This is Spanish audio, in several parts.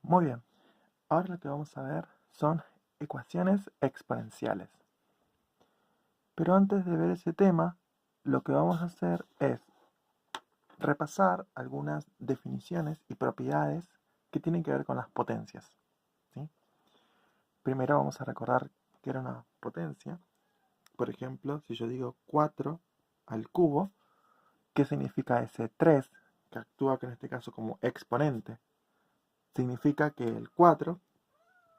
Muy bien, ahora lo que vamos a ver son ecuaciones exponenciales. Pero antes de ver ese tema, lo que vamos a hacer es repasar algunas definiciones y propiedades que tienen que ver con las potencias, ¿sí? Primero vamos a recordar que era una potencia. Por ejemplo, si yo digo 4 al cubo, ¿qué significa ese 3 que actúa en este caso como exponente? Significa que el 4,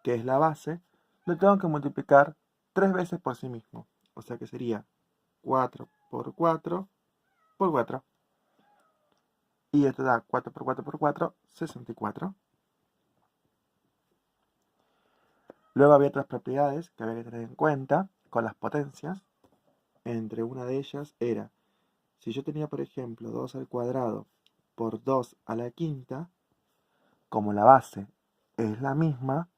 que es la base, lo tengo que multiplicar 3 veces por sí mismo. O sea que sería 4 por 4 por 4. Y esto da 4 por 4 por 4, 64. Luego había otras propiedades que había que tener en cuenta con las potencias. Entre una de ellas era, si yo tenía por ejemplo 2 al cuadrado por 2 a la quinta, como la base es la misma,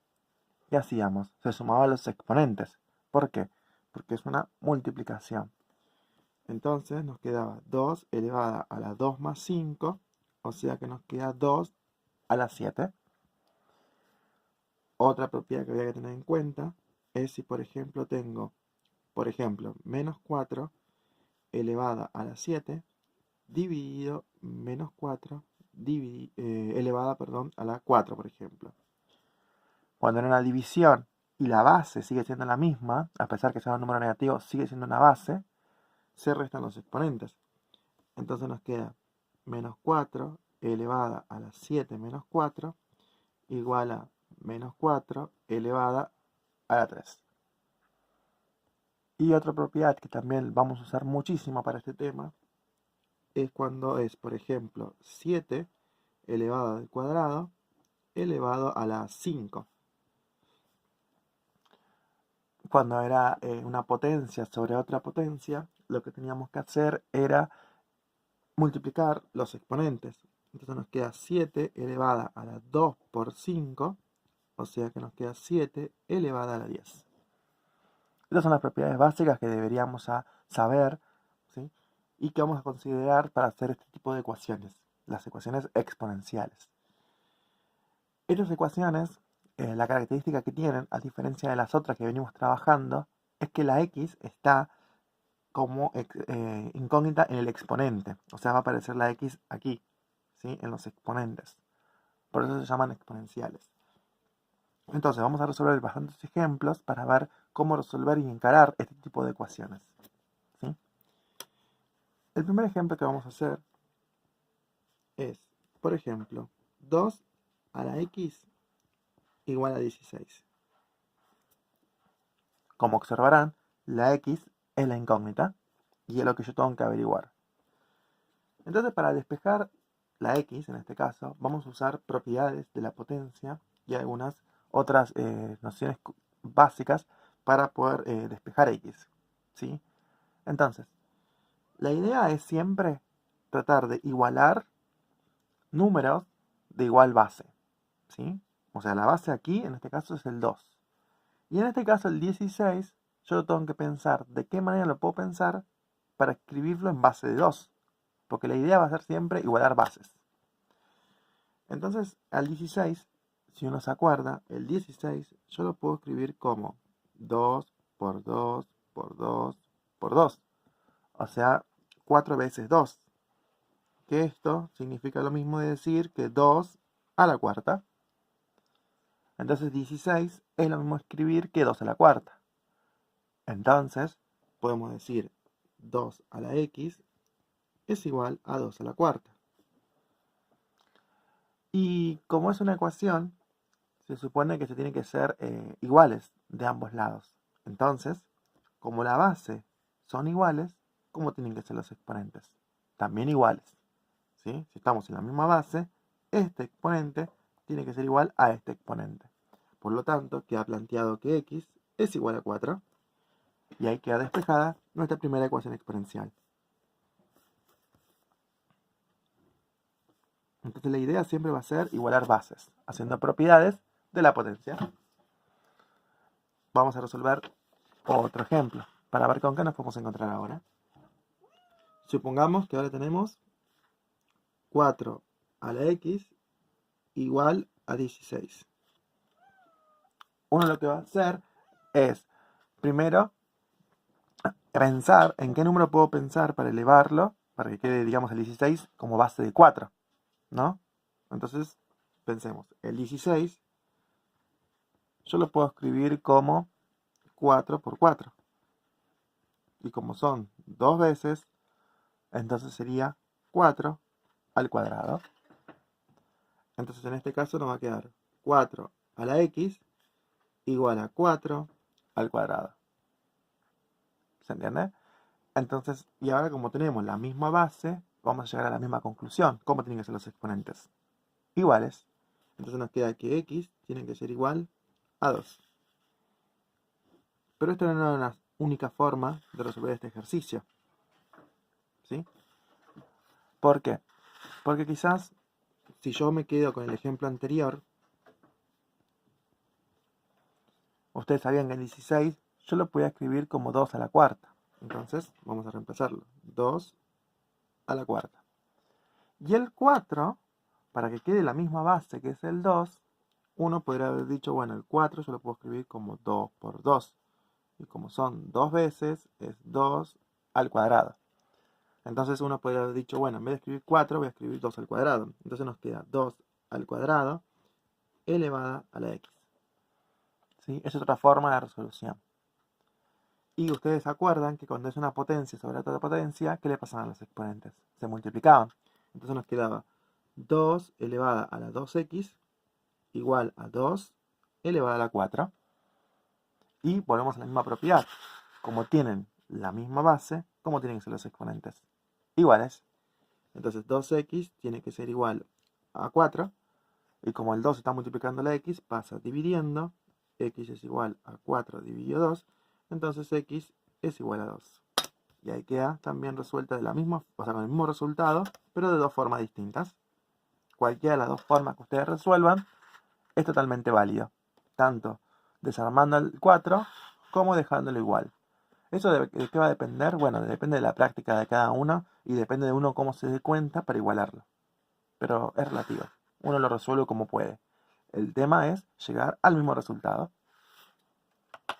¿qué hacíamos? Se sumaban los exponentes. ¿Por qué? Porque es una multiplicación. Entonces nos quedaba 2 elevada a la 2 más 5, o sea que nos queda 2 a la 7. Otra propiedad que había que tener en cuenta es si, por ejemplo, tengo, menos 4 elevada a la 7 dividido menos 4 elevada, a la 4, por ejemplo. Cuando en una división y la base sigue siendo la misma, a pesar que sea un número negativo, sigue siendo una base, se restan los exponentes. Entonces nos queda menos 4 elevada a la 7 menos 4 igual a menos 4 elevada a la 3. Y otra propiedad que también vamos a usar muchísimo para este tema es cuando es, por ejemplo, 7 elevado al cuadrado elevado a la 5. Cuando era una potencia sobre otra potencia, lo que teníamos que hacer era multiplicar los exponentes. Entonces nos queda 7 elevada a la 2 por 5, o sea que nos queda 7 elevada a la 10. Estas son las propiedades básicas que deberíamos saber, ¿sí? Y que vamos a considerar para hacer este tipo de ecuaciones, las ecuaciones exponenciales. Estas ecuaciones, la característica que tienen, a diferencia de las otras que venimos trabajando, es que la x está como incógnita en el exponente. O sea, va a aparecer la x aquí, ¿sí? En los exponentes. Por eso se llaman exponenciales. Entonces, vamos a resolver bastantes ejemplos para ver cómo resolver y encarar este tipo de ecuaciones, ¿sí? El primer ejemplo que vamos a hacer es, por ejemplo, 2 a la x igual a 16. Como observarán, la x es la incógnita y es lo que yo tengo que averiguar. Entonces, para despejar la x, en este caso, vamos a usar propiedades de la potencia y algunas otras nociones básicas para poder despejar x, ¿sí? Entonces, la idea es siempre tratar de igualar números de igual base, ¿sí? O sea, la base aquí, en este caso, es el 2. Y en este caso, el 16, yo tengo que pensar de qué manera lo puedo pensar para escribirlo en base de 2. Porque la idea va a ser siempre igualar bases. Entonces, al 16, si uno se acuerda, el 16 yo lo puedo escribir como 2 por 2 por 2 por 2. O sea, 4 veces 2. Que esto significa lo mismo de decir que 2 a la cuarta. Entonces 16 es lo mismo escribir que 2 a la cuarta. Entonces podemos decir 2 a la x es igual a 2 a la cuarta. Y como es una ecuación, se supone que se tienen que ser iguales de ambos lados. Entonces, como la base son iguales, ¿cómo tienen que ser los exponentes? También iguales, ¿sí? Si estamos en la misma base, este exponente tiene que ser igual a este exponente. Por lo tanto, queda planteado que x es igual a 4 y ahí queda despejada nuestra primera ecuación exponencial. Entonces la idea siempre va a ser igualar bases, haciendo propiedades de la potencia. Vamos a resolver otro ejemplo para ver con qué nos podemos encontrar ahora. Supongamos que ahora tenemos 4 a la x igual a 16. Uno lo que va a hacer es, primero, pensar en qué número puedo pensar para elevarlo, para que quede, digamos, el 16 como base de 4, ¿no? Entonces, pensemos, el 16 yo lo puedo escribir como 4 por 4. Y como son dos veces, entonces sería 4 al cuadrado. Entonces en este caso nos va a quedar 4 a la x igual a 4 al cuadrado. ¿Se entiende? Entonces, y ahora como tenemos la misma base, vamos a llegar a la misma conclusión. ¿Cómo tienen que ser los exponentes? Iguales. Entonces nos queda que x tiene que ser igual a 2. Pero esto no es una única forma de resolver este ejercicio. ¿Sí? ¿Por qué? Porque quizás, si yo me quedo con el ejemplo anterior, ustedes sabían que el 16 yo lo podía escribir como 2 a la cuarta. Entonces, vamos a reemplazarlo. 2 a la cuarta. Y el 4, para que quede la misma base que es el 2, uno podría haber dicho, bueno, el 4 yo lo puedo escribir como 2 por 2. Y como son dos veces, es 2 al cuadrado. Entonces uno podría haber dicho, bueno, en vez de escribir 4, voy a escribir 2 al cuadrado. Entonces nos queda 2 al cuadrado elevada a la x. ¿Sí? Esa es otra forma de resolución. Y ustedes se acuerdan que cuando es una potencia sobre otra potencia, ¿qué le pasaban a los exponentes? Se multiplicaban. Entonces nos quedaba 2 elevada a la 2x igual a 2 elevada a la 4. Y volvemos a la misma propiedad. Como tienen la misma base, ¿cómo tienen que ser los exponentes? Iguales. Entonces 2x tiene que ser igual a 4. Y como el 2 está multiplicando la x, pasa dividiendo. X es igual a 4 dividido 2. Entonces x es igual a 2. Y ahí queda también resuelta de la misma, o sea, con el mismo resultado, pero de dos formas distintas. Cualquiera de las dos formas que ustedes resuelvan es totalmente válido. Tanto desarmando el 4 como dejándolo igual. ¿Eso de qué va a depender? Bueno, depende de la práctica de cada uno y depende de uno cómo se dé cuenta para igualarlo. Pero es relativo. Uno lo resuelve como puede. El tema es llegar al mismo resultado.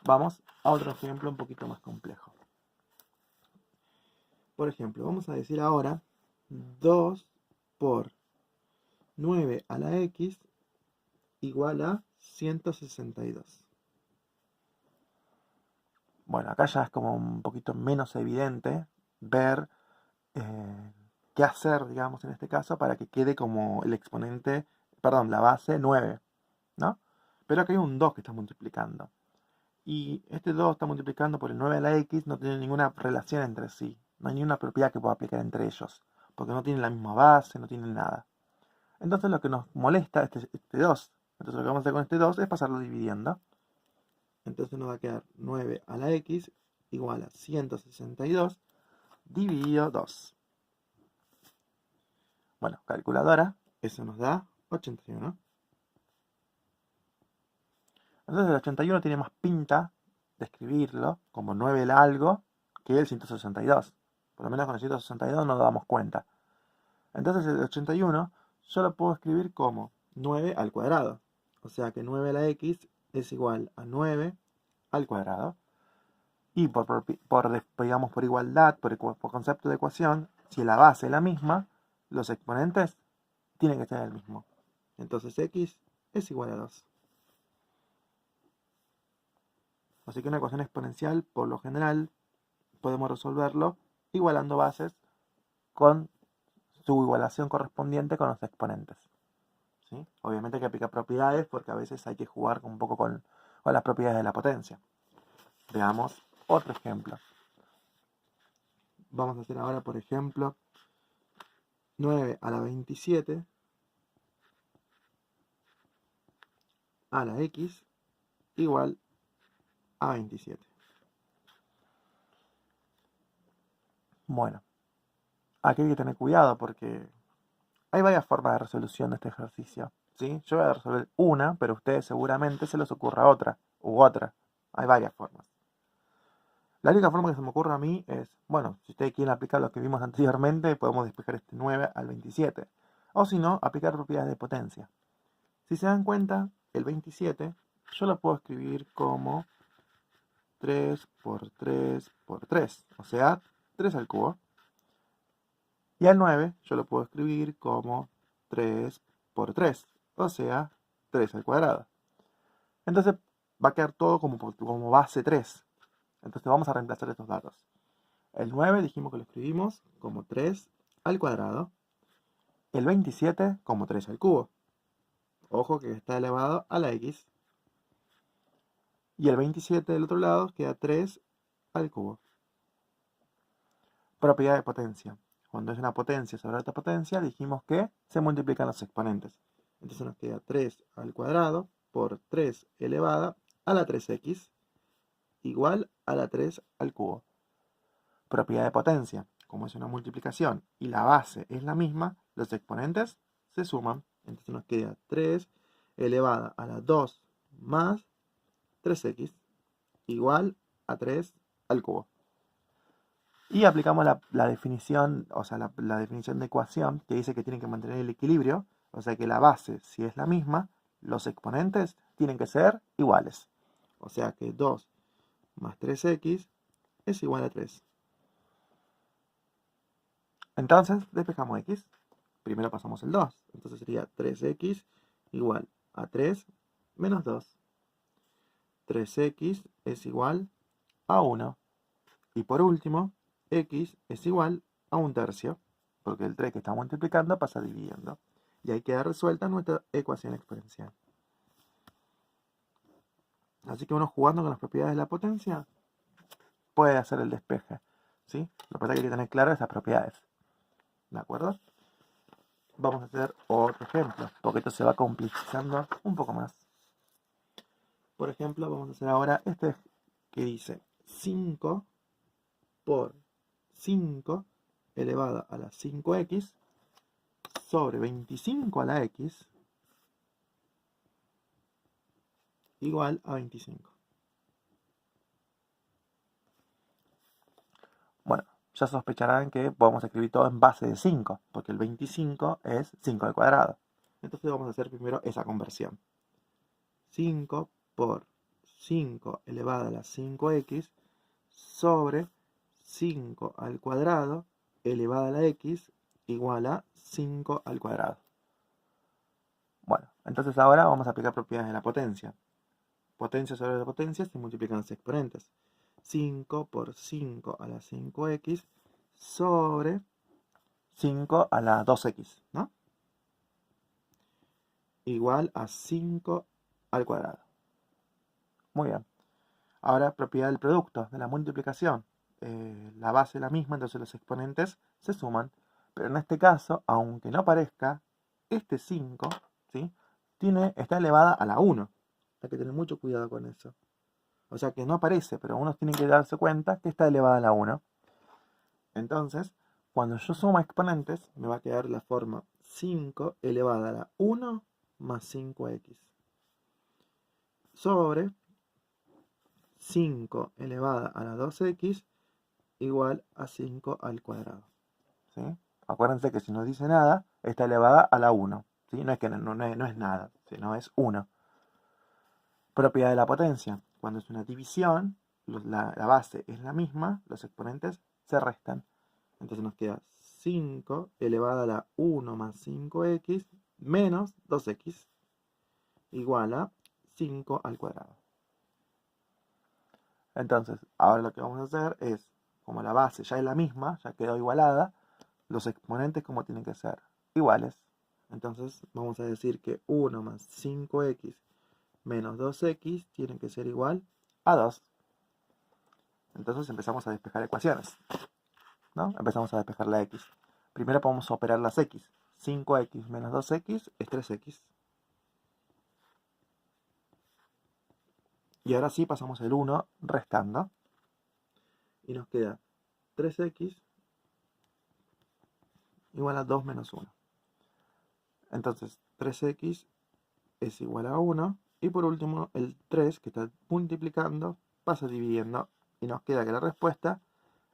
Vamos a otro ejemplo un poquito más complejo. Por ejemplo, vamos a decir ahora 2 por 9 a la x igual a 162. Bueno, acá ya es como un poquito menos evidente ver qué hacer, digamos, en este caso, para que quede como el exponente, perdón, la base 9, ¿no? Pero acá hay un 2 que está multiplicando. Y este 2 está multiplicando por el 9 a la x, no tiene ninguna relación entre sí. No hay ninguna propiedad que pueda aplicar entre ellos. Porque no tienen la misma base, no tienen nada. Entonces lo que nos molesta es este 2. Entonces lo que vamos a hacer con este 2 es pasarlo dividiendo. Entonces nos va a quedar 9 a la x igual a 162 dividido 2. Bueno, calculadora, eso nos da 81. Entonces el 81 tiene más pinta de escribirlo como 9 el algo que el 162. Por lo menos con el 162 nos damos cuenta. Entonces el 81 yo lo puedo escribir como 9 al cuadrado. O sea que 9 a la x es igual a 9 al cuadrado. Y digamos, por igualdad, por concepto de ecuación, si la base es la misma, los exponentes tienen que ser el mismo. Entonces x es igual a 2. Así que una ecuación exponencial, por lo general, podemos resolverlo igualando bases con su igualación correspondiente con los exponentes. ¿Sí? Obviamente hay que aplicar propiedades porque a veces hay que jugar un poco con las propiedades de la potencia. Veamos otro ejemplo. Vamos a hacer ahora, por ejemplo, 9 a la 27 a la x igual a 27. Bueno, aquí hay que tener cuidado porque hay varias formas de resolución de este ejercicio. ¿Sí? Yo voy a resolver una, pero a ustedes seguramente se les ocurra otra u otra. Hay varias formas. La única forma que se me ocurre a mí es, bueno, si ustedes quieren aplicar lo que vimos anteriormente, podemos despejar este 9 al 27. O si no, aplicar propiedades de potencia. Si se dan cuenta, el 27 yo lo puedo escribir como 3 por 3 por 3, o sea, 3 al cubo. Y al 9 yo lo puedo escribir como 3 por 3, o sea, 3 al cuadrado. Entonces va a quedar todo como base 3. Entonces vamos a reemplazar estos datos. El 9 dijimos que lo escribimos como 3 al cuadrado. El 27 como 3 al cubo. Ojo que está elevado a la x. Y el 27 del otro lado queda 3 al cubo. Propiedad de potencia. Cuando es una potencia sobre otra potencia, dijimos que se multiplican los exponentes. Entonces nos queda 3 al cuadrado por 3 elevada a la 3x igual a la 3 al cubo. Propiedad de potencia. Como es una multiplicación y la base es la misma, los exponentes se suman. Entonces nos queda 3 elevada a la 2 más 3x igual a 3 al cubo. Y aplicamos la definición, o sea, la definición de ecuación que dice que tienen que mantener el equilibrio, o sea que la base, si es la misma, los exponentes tienen que ser iguales. O sea que 2 más 3x es igual a 3. Entonces, despejamos x. Primero pasamos el 2. Entonces sería 3x igual a 3 menos 2. 3x es igual a 1. Y por último, x es igual a 1/3, porque el 3 que está multiplicando pasa dividiendo. Y ahí queda resuelta nuestra ecuación exponencial. Así que uno jugando con las propiedades de la potencia puede hacer el despeje, ¿sí? Lo que pasa es que hay que tener claras esas propiedades. ¿De acuerdo? Vamos a hacer otro ejemplo, porque esto se va complejizando un poco más. Por ejemplo, vamos a hacer ahora este que dice 5 por 5 elevado a la 5x sobre 25 a la x igual a 25. Bueno, ya sospecharán que podemos escribir todo en base de 5, porque el 25 es 5 al cuadrado. Entonces vamos a hacer primero esa conversión. 5 por 5 elevado a la 5x sobre 5 al cuadrado elevado a la x igual a 5 al cuadrado. Bueno, entonces ahora vamos a aplicar propiedades de la potencia. Potencia sobre la potencia se multiplican los exponentes. 5 por 5 a la 5x sobre 5 a la 2x, ¿no? Igual a 5 al cuadrado. Muy bien. Ahora propiedad del producto, de la multiplicación. La base es la misma, entonces los exponentes se suman. Pero en este caso, aunque no parezca, este 5, ¿sí? Está elevada a la 1. Hay que tener mucho cuidado con eso. O sea que no aparece, pero uno tiene que darse cuenta que está elevada a la 1. Entonces, cuando yo sumo exponentes, me va a quedar la forma 5 elevada a la 1 más 5x sobre 5 elevada a la 2x igual a 5 al cuadrado. ¿Sí? Acuérdense que si no dice nada, está elevada a la 1. ¿Sí? No es que no es nada, sino es 1. Propiedad de la potencia. Cuando es una división, la base es la misma, los exponentes se restan. Entonces nos queda 5 elevada a la 1 más 5x menos 2x igual a 5 al cuadrado. Entonces, ahora lo que vamos a hacer es, como la base ya es la misma, ya quedó igualada, los exponentes como tienen que ser iguales. Entonces vamos a decir que 1 más 5x menos 2x tienen que ser igual a 2. Entonces empezamos a despejar ecuaciones, ¿no? Empezamos a despejar la x. Primero podemos operar las x. 5x menos 2x es 3x. Y ahora sí pasamos el 1 restando. Y nos queda 3x igual a 2 menos 1. Entonces 3x es igual a 1. Y por último el 3 que está multiplicando pasa dividiendo. Y nos queda que la respuesta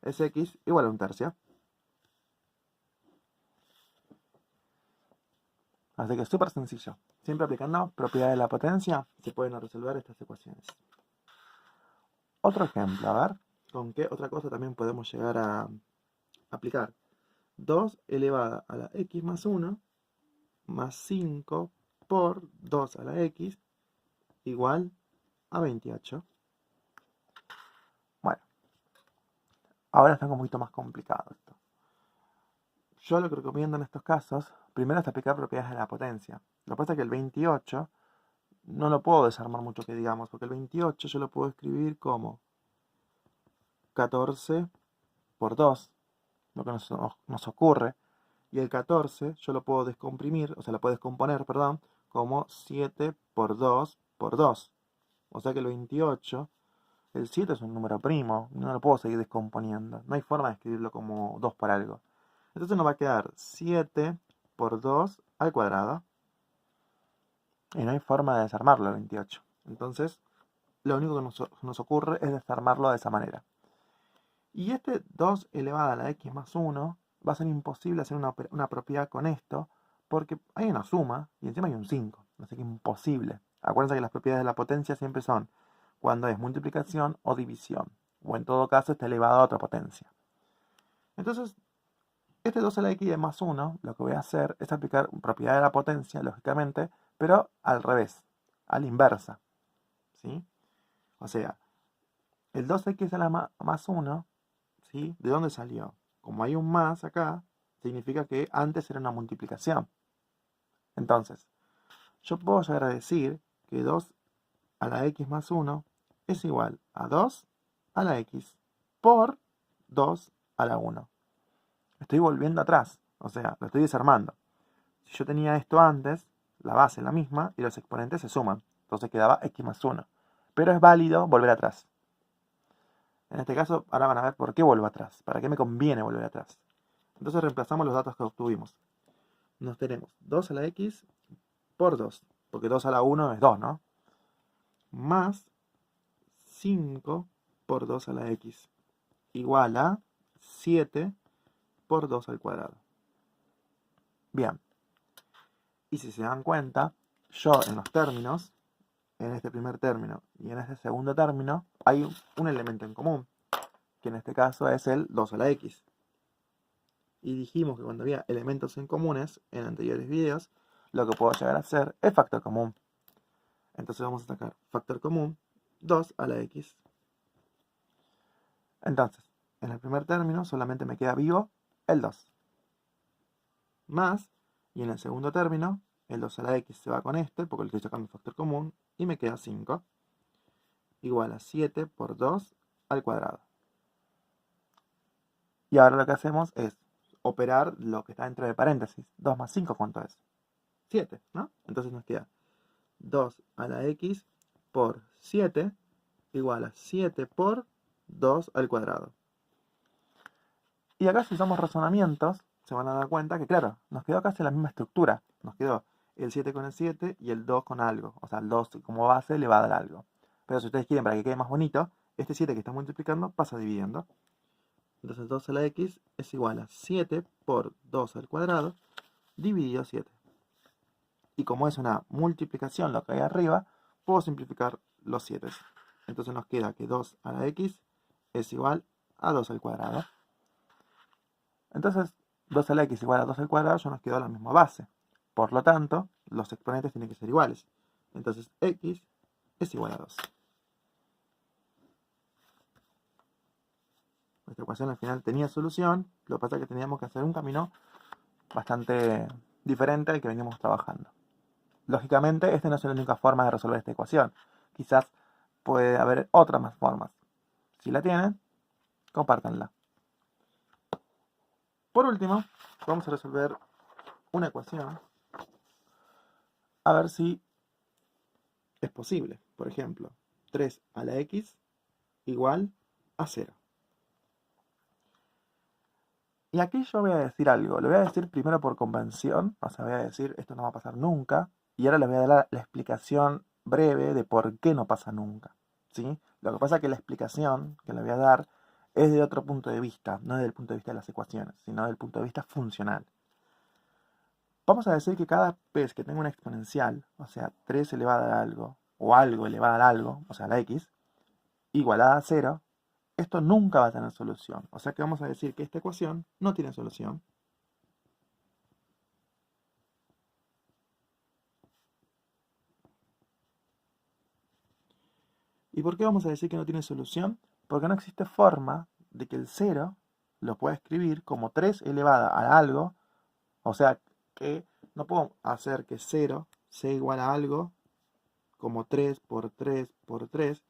es x igual a 1/3. Así que es súper sencillo. Siempre aplicando propiedades de la potencia se pueden resolver estas ecuaciones. Otro ejemplo, a ver, ¿con qué otra cosa también podemos llegar a aplicar? 2 elevada a la x más 1 más 5 por 2 a la x igual a 28. Bueno, ahora está un poquito más complicado esto. Yo lo que recomiendo en estos casos, primero es aplicar propiedades de la potencia. Lo que pasa es que el 28 no lo puedo desarmar mucho que digamos, porque el 28 yo lo puedo escribir como 14 por 2, lo que nos ocurre. Y el 14 yo lo puedo descomprimir, o sea, lo puedo descomponer, perdón, como 7 por 2 por 2. O sea que el 28, el 7 es un número primo, no lo puedo seguir descomponiendo. No hay forma de escribirlo como 2 por algo. Entonces nos va a quedar 7 por 2 al cuadrado. Y no hay forma de desarmarlo el 28. Entonces, lo único que nos ocurre es desarmarlo de esa manera. Y este 2 elevado a la x más 1 va a ser imposible hacer una propiedad con esto, porque hay una suma y encima hay un 5. Así que es imposible. Acuérdense que las propiedades de la potencia siempre son cuando es multiplicación o división, o en todo caso está elevado a otra potencia. Entonces, este 2 a la x de más 1, lo que voy a hacer es aplicar propiedad de la potencia, lógicamente, pero al revés, a la inversa. ¿Sí? O sea, el 2x a la más 1, ¿sí? ¿De dónde salió? Como hay un más acá, significa que antes era una multiplicación. Entonces, yo puedo llegar a decir que 2 a la x más 1 es igual a 2 a la x por 2 a la 1. Estoy volviendo atrás, o sea, lo estoy desarmando. Si yo tenía esto antes, la base es la misma y los exponentes se suman. Entonces quedaba x más 1. Pero es válido volver atrás. En este caso, ahora van a ver por qué vuelvo atrás. ¿Para qué me conviene volver atrás? Entonces reemplazamos los datos que obtuvimos. Nos tenemos 2 a la x por 2. Porque 2 a la 1 es 2, ¿no? Más 5 por 2 a la x. Igual a 7 por 2 al cuadrado. Bien. Y si se dan cuenta, yo en los términos, en este primer término y en este segundo término, hay un elemento en común, que en este caso es el 2 a la x. Y dijimos que cuando había elementos en comunes en anteriores videos, lo que puedo llegar a hacer es factor común. Entonces vamos a sacar factor común 2 a la x. Entonces, en el primer término solamente me queda vivo el 2. Más, y en el segundo término, el 2 a la x se va con este, porque le estoy sacando factor común, y me queda 5. Igual a 7 por 2 al cuadrado. Y ahora lo que hacemos es operar lo que está dentro de paréntesis. 2 más 5, ¿cuánto es? 7, ¿no? Entonces nos queda 2 a la x por 7 igual a 7 por 2 al cuadrado. Y acá si usamos razonamientos, se van a dar cuenta que, claro, nos quedó casi la misma estructura. Nos quedó el 7 con el 7 y el 2 con algo. O sea, el 2 como base le va a dar algo. Pero si ustedes quieren, para que quede más bonito, este 7 que está multiplicando pasa dividiendo. Entonces 2 a la x es igual a 7 por 2 al cuadrado dividido 7. Y como es una multiplicación lo que hay arriba, puedo simplificar los 7. Entonces nos queda que 2 a la x es igual a 2 al cuadrado. Entonces 2 a la x igual a 2 al cuadrado ya nos quedó la misma base. Por lo tanto, los exponentes tienen que ser iguales. Entonces x es igual a 2. Esta ecuación al final tenía solución, lo que pasa es que teníamos que hacer un camino bastante diferente al que veníamos trabajando. Lógicamente, esta no es la única forma de resolver esta ecuación. Quizás puede haber otras más formas. Si la tienen, compártanla. Por último, vamos a resolver una ecuación a ver si es posible. Por ejemplo, 3 a la x igual a 0. Y aquí yo voy a decir algo. Lo voy a decir primero por convención. O sea, voy a decir esto no va a pasar nunca. Y ahora les voy a dar la explicación breve de por qué no pasa nunca. ¿Sí? Lo que pasa es que la explicación que le voy a dar es de otro punto de vista. No desde el punto de vista de las ecuaciones, sino desde el punto de vista funcional. Vamos a decir que cada vez que tenga una exponencial, o sea, 3 elevado a algo, o algo elevado a algo, o sea, la x, igualada a 0, esto nunca va a tener solución. O sea que vamos a decir que esta ecuación no tiene solución. ¿Y por qué vamos a decir que no tiene solución? Porque no existe forma de que el 0 lo pueda escribir como 3 elevada a algo, o sea que no puedo hacer que 0 sea igual a algo como 3 por 3 por 3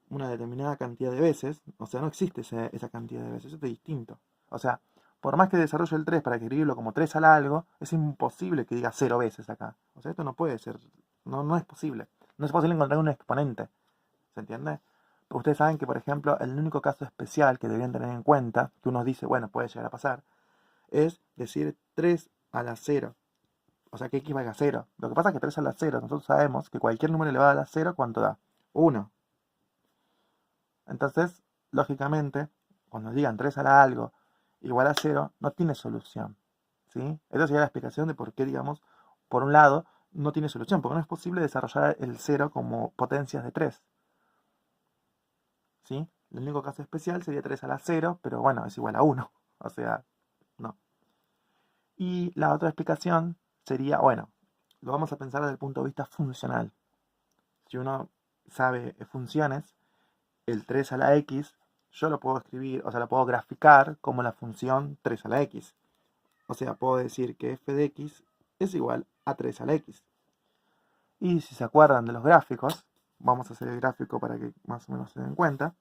una determinada cantidad de veces, o sea, no existe esa cantidad de veces, eso es distinto. O sea, por más que desarrolle el 3 para escribirlo como 3 al algo, es imposible que diga 0 veces acá. O sea, esto no puede ser, no es posible. No es posible encontrar un exponente, ¿se entiende? Pero ustedes saben que, por ejemplo, el único caso especial que deberían tener en cuenta, que uno dice, bueno, puede llegar a pasar, es decir 3 a la 0. O sea, que x valga 0. Lo que pasa es que 3 a la 0, nosotros sabemos que cualquier número elevado a la 0, ¿cuánto da? 1. Entonces, lógicamente, cuando digan 3 a la algo igual a 0, no tiene solución. ¿Sí? Esa sería la explicación de por qué, digamos, por un lado, no tiene solución, porque no es posible desarrollar el 0 como potencias de 3. ¿Sí? El único caso especial sería 3 a la 0, pero bueno, es igual a 1. O sea, no. Y la otra explicación sería, bueno, lo vamos a pensar desde el punto de vista funcional. Si uno sabe funciones, el 3 a la x, yo lo puedo escribir, o sea, lo puedo graficar como la función 3 a la x. O sea, puedo decir que f de x es igual a 3 a la x. Y si se acuerdan de los gráficos, vamos a hacer el gráfico para que más o menos se den cuenta.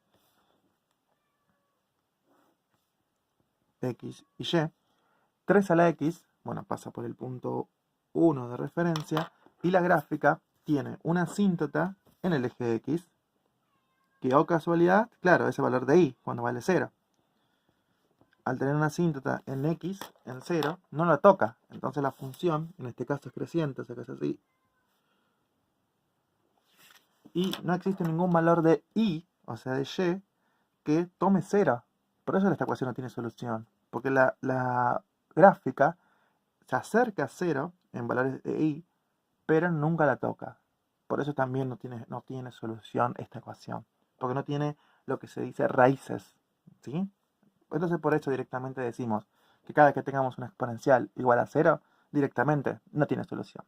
X y y. 3 a la x, bueno, pasa por el punto 1 de referencia, y la gráfica tiene una asíntota en el eje x, que, o casualidad, claro, es el valor de y, cuando vale 0. Al tener una asíntota en x, en 0, no la toca. Entonces la función, en este caso es creciente, o sea que es así. Y no existe ningún valor de y, o sea de y, que tome 0. Por eso esta ecuación no tiene solución. Porque la gráfica se acerca a 0 en valores de y, pero nunca la toca. Por eso también no tiene solución esta ecuación. Porque no tiene lo que se dice raíces. ¿Sí? Entonces por eso directamente decimos que cada vez que tengamos una exponencial igual a 0, directamente no tiene solución.